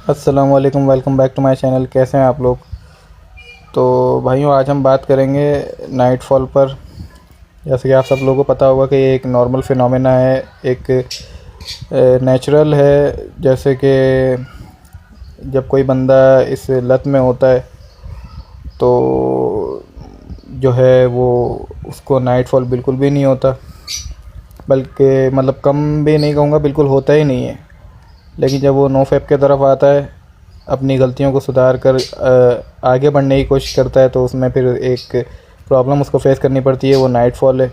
अस्सलाम वालेकुम, welcome back to my channel. कैसे हैं आप लोग? तो भाइयों, आज हम बात करेंगे नाइटफॉल पर। जैसे कि आप सब लोगों को पता होगा कि ये एक नॉर्मल फिनोमेना है, एक नेचुरल है। जैसे कि जब कोई बंदा इस लत में होता है तो जो है वो उसको नाइटफॉल बिल्कुल भी नहीं होता, बल्कि मतलब कम भी नहीं कहूँगा, बिल्कुल होता ही नहीं है। लेकिन जब वो नो फैप की तरफ आता है, अपनी गलतियों को सुधार कर आगे बढ़ने की कोशिश करता है, तो उसमें फिर एक प्रॉब्लम उसको फेस करनी पड़ती है, वो नाइटफॉल है।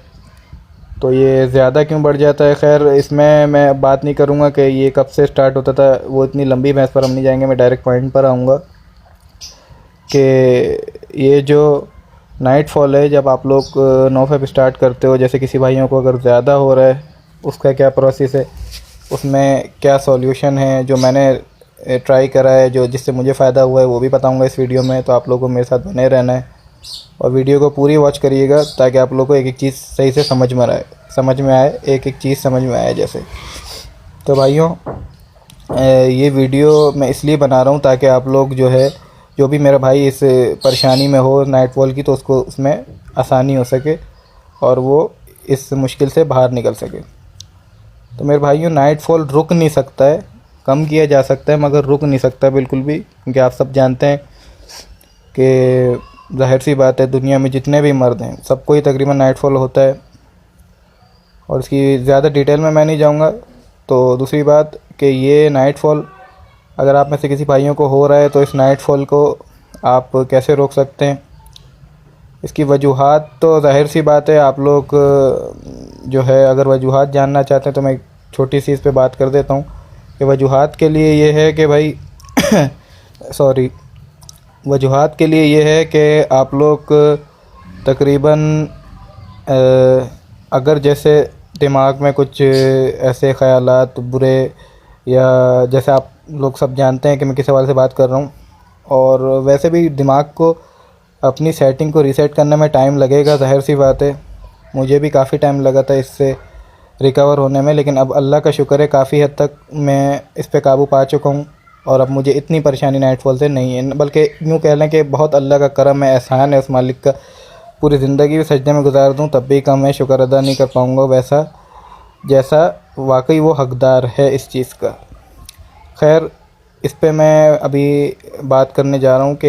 तो ये ज़्यादा क्यों बढ़ जाता है? खैर, इसमें मैं बात नहीं करूँगा कि ये कब से स्टार्ट होता था, वो इतनी लंबी बहस पर हम नहीं जाएंगे। मैं डायरेक्ट पॉइंट पर आऊँगा कि ये जो नाइटफॉल है, जब आप लोग नो फैप स्टार्ट करते हो, जैसे किसी भाइयों को अगर ज़्यादा हो रहा है, उसका क्या प्रोसेस है, उसमें क्या सॉल्यूशन है, जो मैंने ट्राई करा है, जो जिससे मुझे फ़ायदा हुआ है, वो भी बताऊंगा इस वीडियो में। तो आप लोगों को मेरे साथ बने रहना है और वीडियो को पूरी वॉच करिएगा, ताकि आप लोगों को एक एक चीज़ सही से समझ में आए, एक एक चीज़ समझ में आए जैसे। तो भाइयों, ये वीडियो मैं इसलिए बना रहा हूँ ताकि आप लोग जो है, जो भी मेरा भाई इस परेशानी में हो नाइटफॉल की, तो उसको उसमें आसानी हो सके और वो इस मुश्किल से बाहर निकल सके। तो मेरे भाइयों, नाइटफॉल रुक नहीं सकता है, कम किया जा सकता है मगर रुक नहीं सकता बिल्कुल भी, क्योंकि आप सब जानते हैं कि जाहिर सी बात है, दुनिया में जितने भी मर्द हैं सबको ही तकरीबन नाइटफॉल होता है। और इसकी ज़्यादा डिटेल में मैं नहीं जाऊंगा। तो दूसरी बात कि ये नाइटफॉल अगर आप में से किसी भाइयों को हो रहा है, तो इस नाइटफॉल को आप कैसे रोक सकते हैं, इसकी वजूहात तो जाहिर सी बात है। आप लोग जो है, अगर वजूहात जानना चाहते हैं तो मैं एक छोटी सी इस पे बात कर देता हूँ कि वजूहात के लिए ये है कि भाई सॉरी, वजूहात के लिए ये है कि आप लोग तकरीबन अगर जैसे दिमाग में कुछ ऐसे ख़यालात बुरे, या जैसे आप लोग सब जानते हैं कि मैं किस हवाले से बात कर रहा हूँ, और वैसे भी दिमाग को अपनी सेटिंग को रीसेट करने में टाइम लगेगा, ज़ाहिर सी बात है। मुझे भी काफ़ी टाइम लगा था इससे रिकवर होने में, लेकिन अब अल्लाह का शुक्र है, काफ़ी हद तक मैं इस पे काबू पा चुका हूँ और अब मुझे इतनी परेशानी नाइटफॉल से नहीं है। बल्कि यूँ कह लें कि बहुत अल्लाह का करम है, एहसान है उस मालिक का। पूरी ज़िंदगी भी सजदे में गुजार दूँ तब भी कम है, शुक्र अदा नहीं कर पाऊँगा वैसा, जैसा वाकई वो हकदार है इस चीज़ का। खैर, इस पे मैं अभी बात करने जा रहा हूँ कि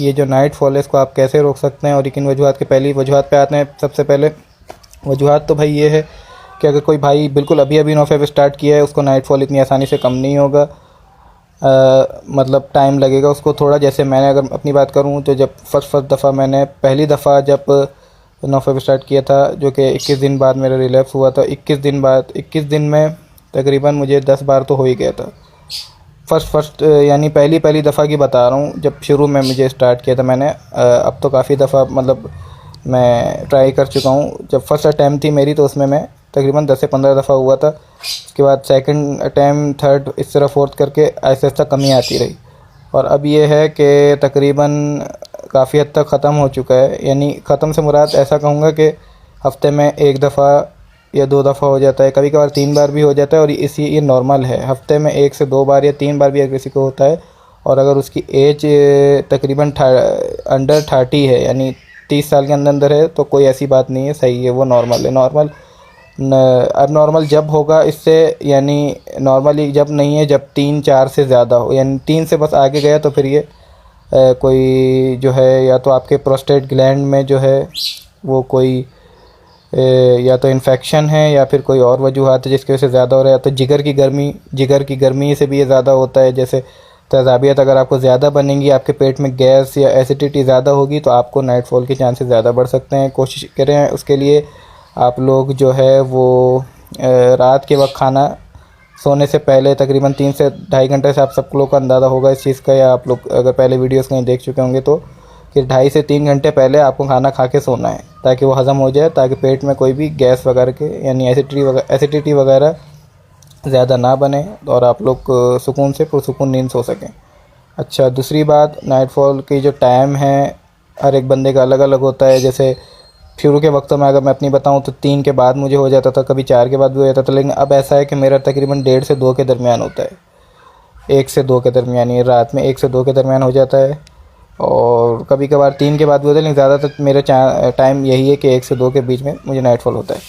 ये जो नाइटफॉल है, इसको आप कैसे रोक सकते हैं और किन वजूहात के। पहली वजूहात पे आते हैं। सबसे पहले वजूहात तो भाई ये है कि अगर कोई भाई बिल्कुल अभी अभी नो फैप स्टार्ट किया है, उसको नाइटफॉल इतनी आसानी से कम नहीं होगा। मतलब टाइम लगेगा उसको थोड़ा। जैसे मैंने अगर अपनी बात करूँ तो जब फर्स्ट दफ़ा मैंने पहली दफ़ा जब नो फैप स्टार्ट किया था, जो कि 21 दिन बाद मेरा रिलैप्स हुआ था, 21 दिन में तकरीबन मुझे 10 बार तो हो ही गया था। फर्स्ट यानी पहली दफ़ा की बता रहा हूँ, जब शुरू में मुझे स्टार्ट किया था मैंने। अब तो काफ़ी दफ़ा मतलब मैं ट्राई कर चुका हूँ। जब फर्स्ट अटैम्प्ट थी मेरी, तो उसमें मैं तकरीबन 10 से 15 दफ़ा हुआ था। उसके बाद सेकंड अटैम्प्ट, थर्ड, इस तरह फोर्थ करके आहिस्ता आहिस्ता कमी आती रही। और अब ये है कि तकरीबन काफ़ी हद तक ख़त्म हो चुका है। यानी ख़त्म से मुराद ऐसा कहूँगा कि हफ़्ते में एक दफ़ा या 2 दफ़ा हो जाता है, कभी कभार 3 बार भी हो जाता है। और ये नॉर्मल है। हफ़्ते में 1 से 2 बार या 3 बार भी अगर किसी को होता है, और अगर उसकी एज तकरीबन अंडर 30 है, यानी 30 साल के अंदर है, तो कोई ऐसी बात नहीं है, सही है, वो नॉर्मल है। अब नॉर्मल जब होगा इससे, यानी नॉर्मली जब नहीं है, जब 3-4 से ज़्यादा हो, यानी 3 से बस आगे गया तो फिर ये कोई जो है, या तो आपके प्रोस्टेट ग्लैंड में जो है वो कोई या तो इन्फेक्शन है, या फिर कोई और वजूहात है जिसकी वजह से ज़्यादा हो रहा है। तो जिगर की गर्मी से भी ये ज़्यादा होता है। जैसे तेज़ाबियत अगर आपको ज़्यादा बनेंगी, आपके पेट में गैस या एसिडिटी ज़्यादा होगी, तो आपको नाइटफॉल के चांसेस ज़्यादा बढ़ सकते हैं। कोशिश करें उसके लिए आप लोग जो है वो रात के वक्त खाना सोने से पहले तकरीबन 3 से ढाई घंटे से, आप सब लोग को अंदाज़ा होगा इस चीज़ का, या आप लोग अगर पहले वीडियोस कहीं देख चुके होंगे तो, कि 2.5 से 3 घंटे पहले आपको खाना खा के सोना है, ताकि वो हज़म हो जाए, ताकि पेट में कोई भी गैस वगैरह के, यानी एसिडिटी वगैरह ज़्यादा ना बने, और आप लोग सुकून से पुरसुकून नींद सो सकें। अच्छा, दूसरी बात, नाइटफॉल की जो टाइम है हर एक बंदे का अलग अलग होता है। जैसे शुरू के वक्तों में अगर मैं अपनी बताऊं तो 3 के बाद मुझे हो जाता था, कभी 4 के बाद भी हो जाता था, लेकिन अब ऐसा है कि मेरा तकरीबन 1:30 से 2 के दरमियान होता है। 1 से 2 के दरमियान, ये रात में 1 से 2 के दरमियान हो जाता है, और कभी कभार 3 के बाद भी होता है, लेकिन ज़्यादातर मेरा टाइम यही है कि 1 से 2 के बीच में मुझे नाइटफॉल होता है।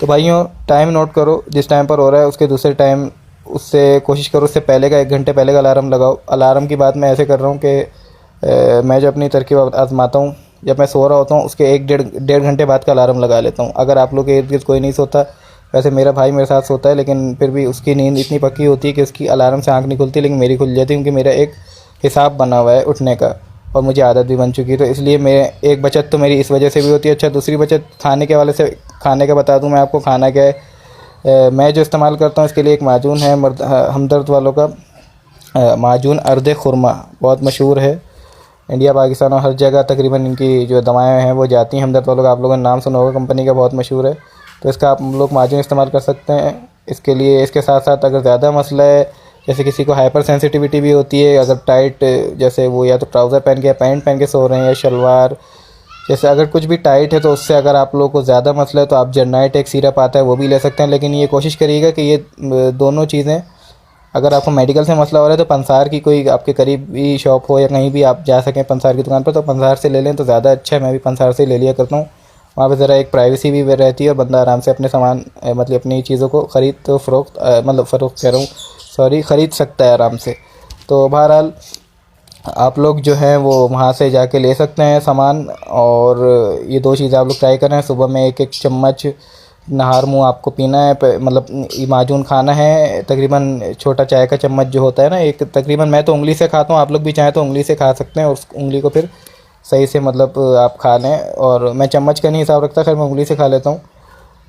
तो भाइयों, टाइम नोट करो, जिस टाइम पर हो रहा है उसके दूसरे टाइम, उससे कोशिश करो उससे पहले का 1 घंटे पहले का अलार्म लगाओ। अलार्म की बात मैं ऐसे कर रहा हूँ कि मैं जो अपनी तरकीब आजमाता हूँ, जब मैं सो रहा होता हूँ उसके 1 डेढ़ घंटे बाद का अलार्म लगा लेता हूँ। अगर आप लोग के इर्द गिर्द कोई नहीं सोता, वैसे मेरा भाई मेरे साथ सोता है, लेकिन फिर भी उसकी नींद इतनी पक्की होती है कि उसकी अलार्म से आँख नहीं खुलती, लेकिन मेरी खुल जाती है, क्योंकि मेरा एक हिसाब बना हुआ है उठने का, और मुझे आदत भी बन चुकी है। तो इसलिए मैं एक बचत तो मेरी इस वजह से भी होती है। अच्छा, दूसरी बचत खाने के वाले से, खाने का बता दूं मैं आपको, खाना क्या है। मैं जो इस्तेमाल करता हूँ इसके लिए एक माजून है, हमदर्द वालों का माजून अर्द खुरमा, बहुत मशहूर है। इंडिया पाकिस्तान और हर जगह तकरीबन इनकी जो दवाएं हैं वो जाती हैं। हमदर्द वालों का आप लोगों ने नाम सुना होगा, कंपनी का बहुत मशहूर है। तो इसका आप लोग माजून इस्तेमाल कर सकते हैं इसके लिए। इसके साथ साथ अगर ज़्यादा मसला है, जैसे किसी को हाइपर सेंसिटिविटी भी होती है, अगर टाइट, जैसे वो या तो ट्राउज़र पहन के या पैंट पहन के सो रहे हैं या शलवार, जैसे अगर कुछ भी टाइट है, तो उससे अगर आप लोगों को ज़्यादा मसला है तो आप जननाइट एक सिरप आता है वो भी ले सकते हैं। लेकिन ये कोशिश करिएगा कि ये दोनों चीज़ें, अगर आपको मेडिकल से मसला हो रहा है तो पंसार की कोई आपके करीबी शॉप हो या कहीं भी आप जा सकें पंसार की दुकान पर, तो पंसार से ले लें तो ज़्यादा अच्छा है। मैं भी पंसार से ले लिया करता हूँ, वहाँ पे ज़रा एक प्राइवेसी भी रहती है, और बंदा आराम से अपने सामान मतलब अपनी चीज़ों को ख़रीद तो फ़रोख्त मतलब फ़रोख्त कह रहा हूँ, सॉरी, ख़रीद सकता है आराम से। तो बहरहाल आप लोग जो हैं वो वहाँ से जाके ले सकते हैं सामान। और ये 2 चीज़ें आप लोग ट्राई करें। सुबह में 1-1 चम्मच नहार मुँह आपको पीना है, मतलब ये माजून खाना है। तकरीबन छोटा चाय का चम्मच जो होता है ना, एक तकरीबन, मैं तो उंगली से खाता हूँ, आप लोग भी चाहें तो उंगली से खा सकते हैं, और उस उंगली को फिर सही से मतलब आप खा लें। और मैं चम्मच का नहीं हिसाब रखता, खैर मैं उंगली से खा लेता हूँ,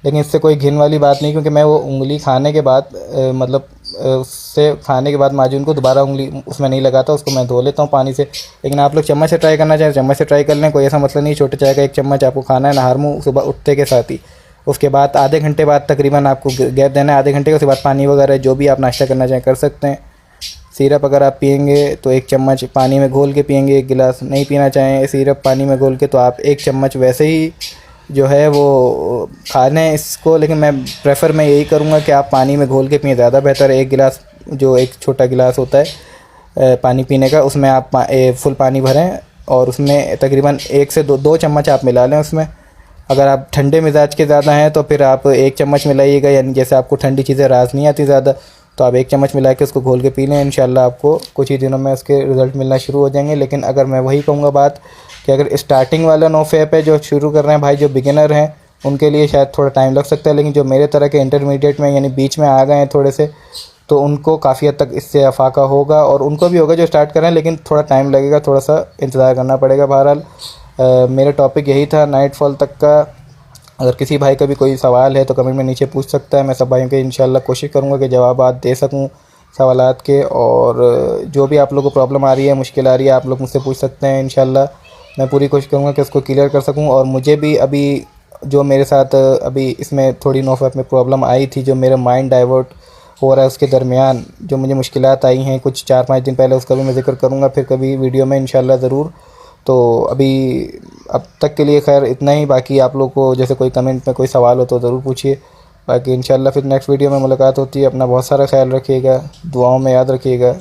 लेकिन इससे कोई घिन वाली बात नहीं, क्योंकि मैं वो उंगली खाने के बाद मतलब उससे खाने के बाद माजून को दोबारा उंगली उसमें नहीं लगाता, उसको मैं धो लेता हूँ पानी से। लेकिन आप लोग चम्मच से ट्राई करना चाहें चम्मच से ट्राई कर लें, कोई ऐसा मसला नहीं। छोटे चाय का 1 चम्मच आपको खाना है नहार मुँह सुबह उठते के साथ ही। उसके बाद आधे घंटे बाद तकरीबन आपको गैप देना है, आधे घंटे के, उसके बाद पानी वगैरह जो भी आप नाश्ता करना चाहें कर सकते हैं। सिरप अगर आप पियेंगे तो 1 चम्मच पानी में घोल के पियेंगे, 1 गिलास। नहीं पीना चाहें सिरप पानी में घोल के, तो आप 1 चम्मच वैसे ही जो है वो खा लें इसको। लेकिन मैं यही करूँगा कि आप पानी में घोल के पिएँ, ज़्यादा बेहतर है। 1 गिलास, जो एक छोटा गिलास होता है पानी पीने का, उसमें आप फुल पानी भरें, और उसमें तकरीबन 1 से 2 चम्मच आप मिला लें उसमें। अगर आप ठंडे मिजाज के ज़्यादा हैं तो फिर आप 1 चम्मच मिलाइएगा, यानी जैसे आपको ठंडी चीज़ें रास नहीं आती ज़्यादा, तो आप 1 चम्मच मिला के उसको घोल के पी लें। इंशाल्लाह आपको कुछ ही दिनों में उसके रिज़ल्ट मिलना शुरू हो जाएंगे। लेकिन अगर मैं वही कहूँगा बात, कि अगर स्टार्टिंग वाला नोफेप है, जो शुरू कर रहे हैं भाई, जो बिगिनर हैं, उनके लिए शायद थोड़ा टाइम लग सकता है। लेकिन जो मेरे तरह के इंटरमीडिएट में, यानी बीच में आ गए हैं थोड़े से, तो उनको काफ़ी हद तक इससे अफाका होगा, और उनको भी होगा जो स्टार्ट कर रहे हैं, लेकिन थोड़ा टाइम लगेगा, थोड़ा सा इंतज़ार करना पड़ेगा। बहरहाल मेरा टॉपिक यही था नाइटफॉल तक का। अगर किसी भाई का भी कोई सवाल है तो कमेंट में नीचे पूछ सकता है। मैं सब भाइयों के इंशाल्लाह कोशिश करूँगा कि जवाबात दे सकूँ सवालात के। और जो भी आप लोगों को प्रॉब्लम आ रही है, मुश्किल आ रही है, आप लोग मुझसे पूछ सकते हैं। इंशाल्लाह मैं पूरी कोशिश करूँगा कि उसको क्लियर कर सकूँ। और मुझे भी अभी जो मेरे साथ अभी इसमें थोड़ी नोफेप में प्रॉब्लम आई थी, जो मेरा माइंड डाइवर्ट हो रहा है, उसके दरमियान जो मुझे मुश्किलात आई हैं कुछ 4-5 दिन पहले, उसका भी मैं ज़िक्र करूँगा फिर कभी वीडियो में इंशाल्लाह ज़रूर। तो अभी अब तक के लिए खैर इतना ही। बाकी आप लोग को जैसे कोई कमेंट में कोई सवाल हो तो ज़रूर पूछिए। बाकी इंशाल्लाह फिर नेक्स्ट वीडियो में मुलाकात होती है। अपना बहुत सारा ख्याल रखिएगा, दुआओं में याद रखिएगा।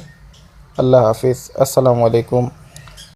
अल्लाह हाफिज़, अस्सलामु अलैकुम।